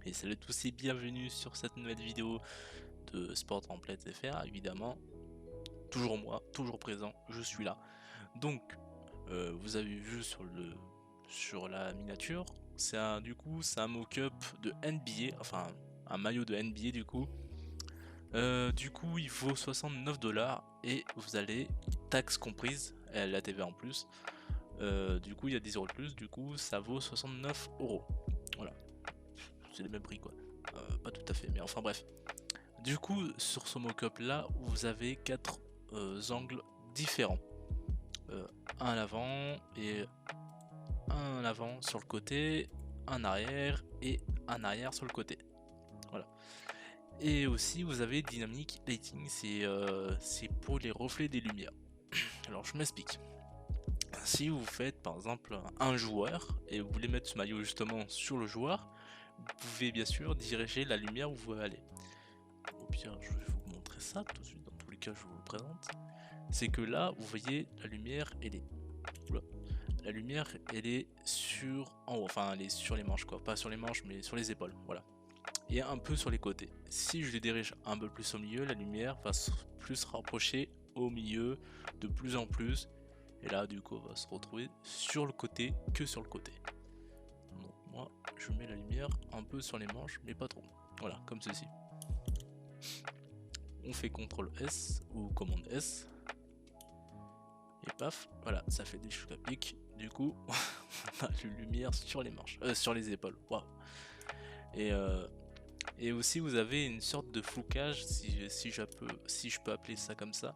Et salut à tous et bienvenue sur cette nouvelle vidéo de Sport Template FR. Évidemment, toujours moi, toujours présent, je suis là. Donc, vous avez vu sur la miniature, c'est un mock-up de NBA, enfin un maillot de NBA du coup. Il vaut 69 $ et vous allez, taxes comprises, et la TVA en plus. Il y a 10 € de plus, du coup ça vaut 69 €. Voilà, c'est le même prix quoi. Pas tout à fait, mais enfin bref. Du coup, sur ce mock-up là, vous avez quatre angles différents. Euh, un à l'avant et un à l'avant sur le côté, un arrière et un arrière sur le côté. Voilà. Et aussi, vous avez Dynamic Lighting, c'est pour les reflets des lumières. Alors, je m'explique. Si vous faites par exemple un joueur et vous voulez mettre ce maillot justement sur le joueur, vous pouvez bien sûr diriger la lumière où vous voulez aller. Au pire, je vais vous montrer ça tout de suite. Dans tous les cas, je vous le présente. C'est que là, vous voyez, la lumière, la lumière, elle est sur en haut, enfin, elle est sur les manches, quoi. Pas sur les manches, mais sur les épaules, voilà. Et un peu sur les côtés. Si je les dirige un peu plus au milieu, la lumière va plus se rapprocher au milieu de plus en plus. Et là, du coup, on va se retrouver sur le côté que sur le côté. Donc, moi, je mets la lumière un peu sur les manches, mais pas trop. Voilà, comme ceci. On fait CTRL S ou commande S. Et paf, voilà, ça fait des choucas pics. Du coup, on a une lumière sur les manches, sur les épaules. Waouh. Et, euh, et aussi, vous avez une sorte de flocage, si je peux appeler ça comme ça.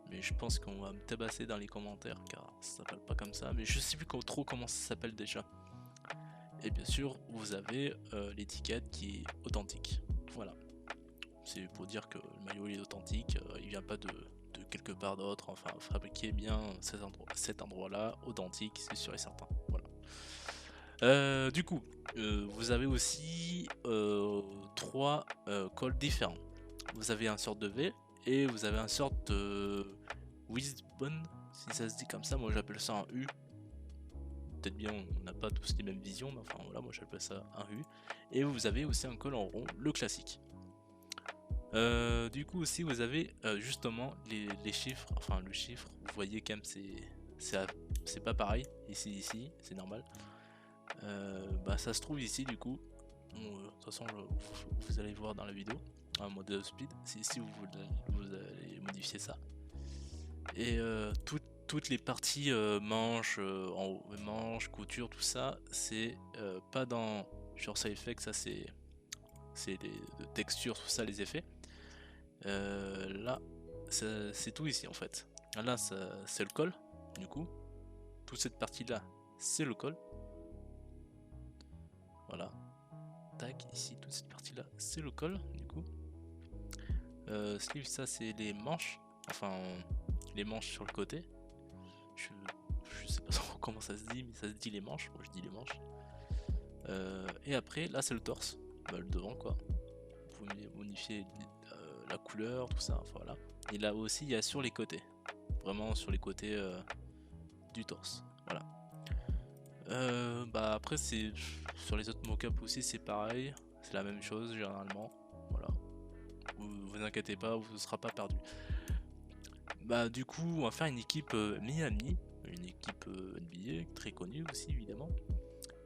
Mais je pense qu'on va me tabasser dans les commentaires car ça s'appelle pas comme ça. Mais je sais plus trop comment ça s'appelle déjà. Et bien sûr, vous avez l'étiquette qui est authentique. Voilà. C'est pour dire que le maillot est authentique, il vient pas de quelque part d'autre, enfin fabriqué bien cet endroit là, authentique, c'est sûr et certain. Voilà. Vous avez aussi trois cols différents. Vous avez un sort de V et vous avez un sort de Wisbon, si ça se dit comme ça, moi j'appelle ça un U. Peut-être bien on n'a pas tous les mêmes visions, mais enfin voilà, moi j'appelle ça un U. Et vous avez aussi un col en rond, le classique. Du coup aussi vous avez justement les chiffres, enfin le chiffre, vous voyez quand même c'est pas pareil, ici, c'est normal. Ça se trouve ici du coup, de toute façon vous allez voir dans la vidéo, en mode speed, si vous allez modifier ça. Et toutes les parties manches, en haut, manches, couture, tout ça, c'est pas dans sur Effects, ça c'est les textures, tout ça, les effets. Là, c'est tout ici en fait. Là, c'est le col, du coup. Toute cette partie-là, c'est le col. Voilà. Tac, ici, toute cette partie-là, c'est le col, du coup. Sleeve, ça, c'est les manches. Enfin, les manches sur le côté. Je, je sais pas trop comment ça se dit, mais ça se dit les manches. Moi, je dis les manches. Et après, là, c'est le torse. Bah, le devant, quoi. Vous modifiez la couleur, tout ça. Enfin, voilà. Et là aussi, il y a sur les côtés. Vraiment sur les côtés du torse. Voilà. Après c'est sur les autres mockups aussi c'est pareil, c'est la même chose généralement. Voilà. Vous inquiétez pas, vous ne serez pas perdu. Du coup on va faire une équipe Miami, une équipe NBA très connue aussi évidemment.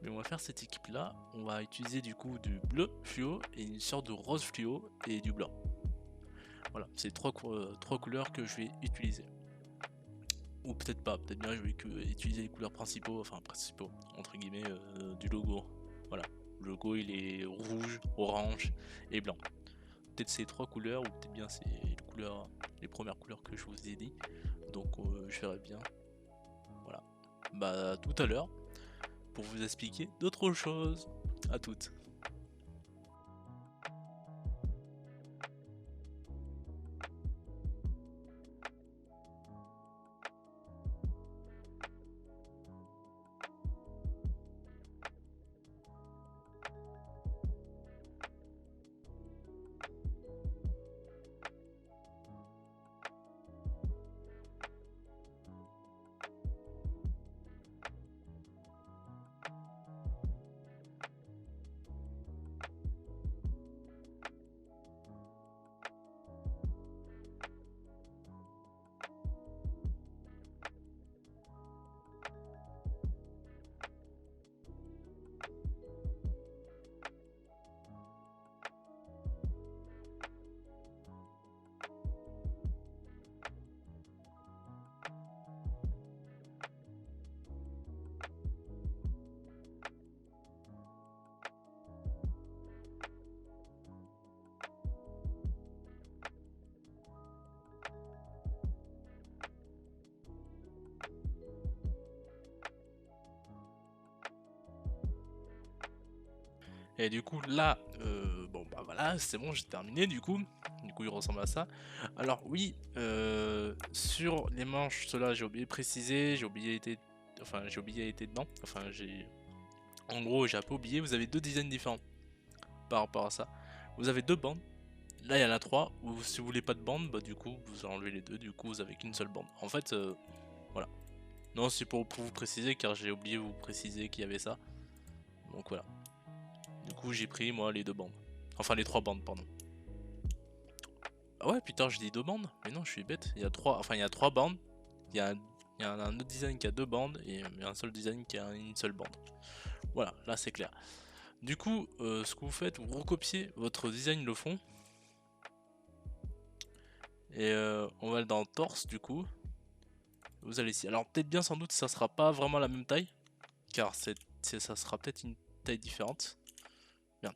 Mais on va faire cette équipe là, on va utiliser du coup du bleu fluo et une sorte de rose fluo et du blanc. Voilà, c'est trois couleurs que je vais utiliser. Ou peut-être pas, peut-être bien je vais utiliser les couleurs principaux, enfin principaux, entre guillemets, du logo. Voilà, le logo il est rouge, orange et blanc. Peut-être ces trois couleurs, ou peut-être bien c'est les premières couleurs que je vous ai dit. Donc je verrai bien. Voilà. Tout à l'heure, pour vous expliquer d'autres choses. À toutes. Et du coup là, bon bah voilà, c'est bon, j'ai terminé du coup. Du coup il ressemble à ça. Alors oui, sur les manches, cela j'ai oublié de préciser, j'ai oublié été dedans. En gros j'ai un peu oublié, vous avez deux designs différents par rapport à ça. Vous avez deux bandes. Là il y en a trois, ou si vous voulez pas de bande, bah du coup vous enlevez les deux, du coup vous avez qu'une seule bande. En fait, voilà. Non, c'est pour vous préciser car j'ai oublié de vous préciser qu'il y avait ça. Donc voilà. Du coup j'ai pris moi les deux bandes. Enfin les trois bandes, pardon. Ah ouais putain, je dis deux bandes. Mais non, je suis bête. Il y a trois bandes. Il y a, il y a un autre design qui a deux bandes et un seul design qui a une seule bande. Voilà, là c'est clair. Du coup, ce que vous faites, vous recopiez votre design le fond. Et on va dans torse du coup. Vous allez ici. Alors peut-être bien sans doute ça sera pas vraiment la même taille. Car ça sera peut-être une taille différente. Bien.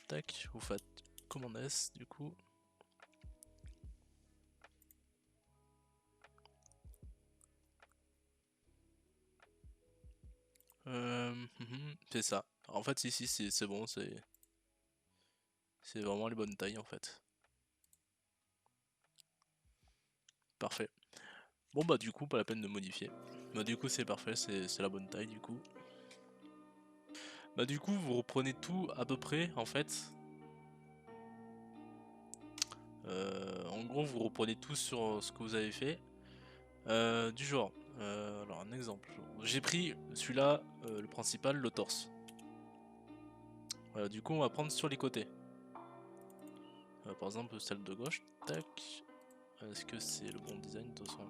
Tac, vous faites commande S du coup. C'est ça. En fait ici c'est bon, c'est vraiment les bonnes tailles en fait. Parfait. Bon bah du coup pas la peine de modifier. Bah du coup c'est parfait, c'est la bonne taille du coup. Bah du coup vous reprenez tout à peu près en fait. En gros vous reprenez tout sur ce que vous avez fait. Du genre, alors un exemple. J'ai pris celui-là, le principal, le torse. Voilà, du coup on va prendre sur les côtés. Par exemple celle de gauche, tac. Est-ce que c'est le bon design de toute façon?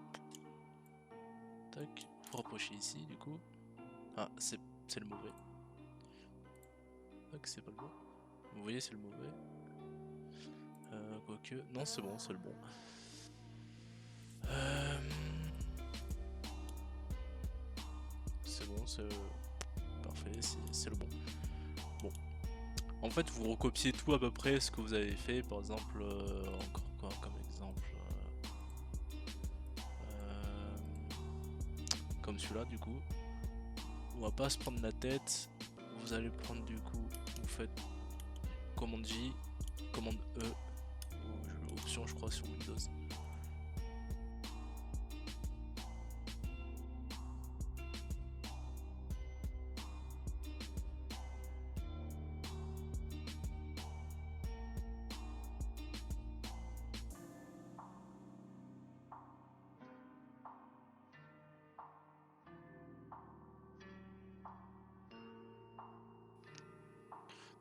Tac, vous rapprochez ici du coup. Ah, c'est le mauvais. Tac, c'est pas le bon. Vous voyez, c'est le mauvais. Quoique, non, c'est bon, c'est le bon. C'est bon, c'est parfait, c'est le bon. Bon, en fait, vous recopiez tout à peu près ce que vous avez fait. Par exemple, encore quoi comme exemple, comme celui-là, du coup. On va pas se prendre la tête. Vous allez prendre du coup, vous faites commande J, commande E, ou option, je crois, sur Windows.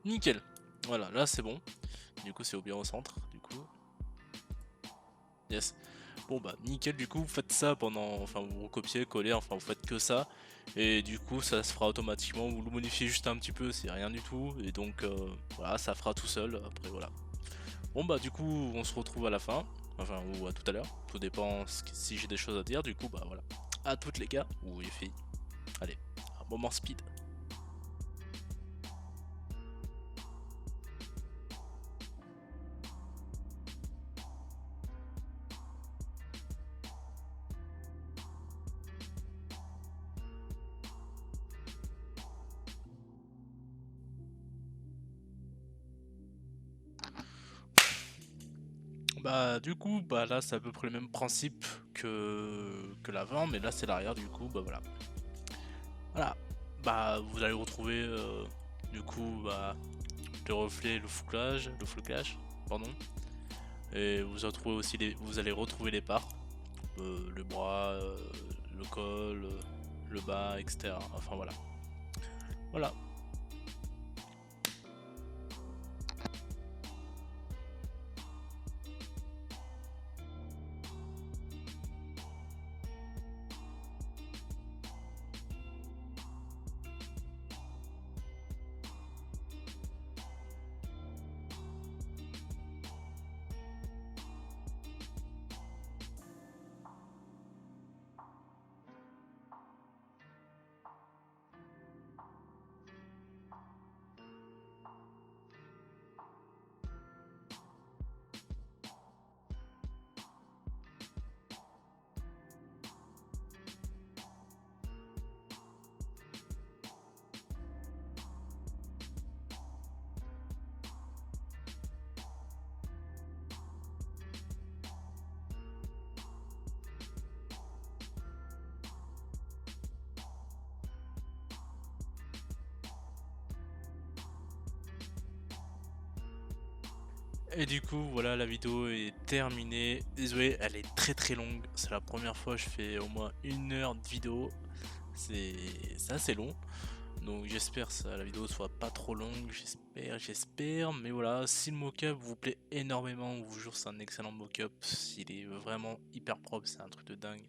Nickel. Voilà, là c'est bon. Du coup, c'est bien au centre. Du coup, yes. Bon bah nickel. Du coup, vous faites ça pendant, enfin vous recopiez, collez, enfin vous faites que ça. Et du coup, ça se fera automatiquement. Vous le modifiez juste un petit peu, c'est rien du tout. Et donc voilà, ça fera tout seul. Après voilà. Bon bah du coup, on se retrouve à la fin. Enfin, ou à tout à l'heure. Tout dépend si j'ai des choses à dire. Du coup, bah voilà. À toutes les gars ou les filles. Allez, un moment speed. Bah du coup bah là c'est à peu près le même principe que l'avant, mais là c'est l'arrière. Du coup bah voilà. Voilà. Bah vous allez retrouver du coup bah le reflet, le flocage, pardon. Et vous allez retrouver les parts, le bras, le col, le bas, etc. Enfin voilà. Voilà. Et du coup, voilà, la vidéo est terminée. Désolé, elle est très longue. C'est la première fois que je fais au moins 1 heure de vidéo. C'est assez long. Donc j'espère que la vidéo soit pas trop longue. J'espère. Mais voilà, si le mockup vous plaît énormément, je vous jure, c'est un excellent mockup. Il est vraiment hyper propre, c'est un truc de dingue.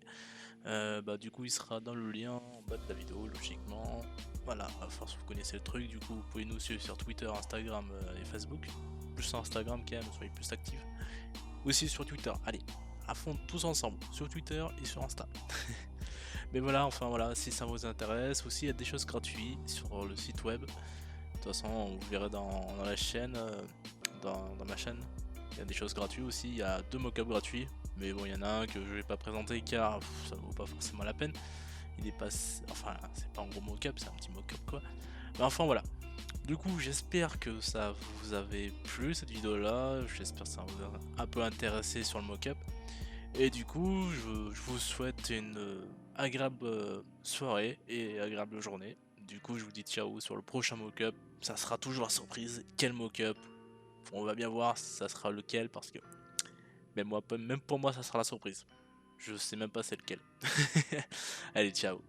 Bah du coup il sera dans le lien en bas de la vidéo logiquement. Voilà, à force vous connaissez le truc, du coup vous pouvez nous suivre sur Twitter, Instagram et Facebook. Plus sur Instagram quand même, soyez plus actifs. Aussi sur Twitter, allez, à fond tous ensemble, sur Twitter et sur Insta. Mais voilà, enfin voilà, si ça vous intéresse, aussi il y a des choses gratuites sur le site web. De toute façon, vous verrez dans la chaîne, dans ma chaîne, il y a des choses gratuites aussi, il y a 2 mockups gratuits. Mais bon, il y en a un que je vais pas présenter car ça vaut pas forcément la peine. Il est pas. Enfin, c'est pas un gros mockup, c'est un petit mockup quoi. Mais enfin voilà. Du coup, j'espère que ça vous avait plu cette vidéo là. J'espère que ça vous a un peu intéressé sur le mockup. Et du coup, je vous souhaite une agréable soirée et agréable journée. Du coup, je vous dis ciao sur le prochain mockup. Ça sera toujours la surprise. Quel mockup? On va bien voir si ça sera lequel parce que même pour moi, ça sera la surprise. Je sais même pas c'est lequel. Allez, ciao.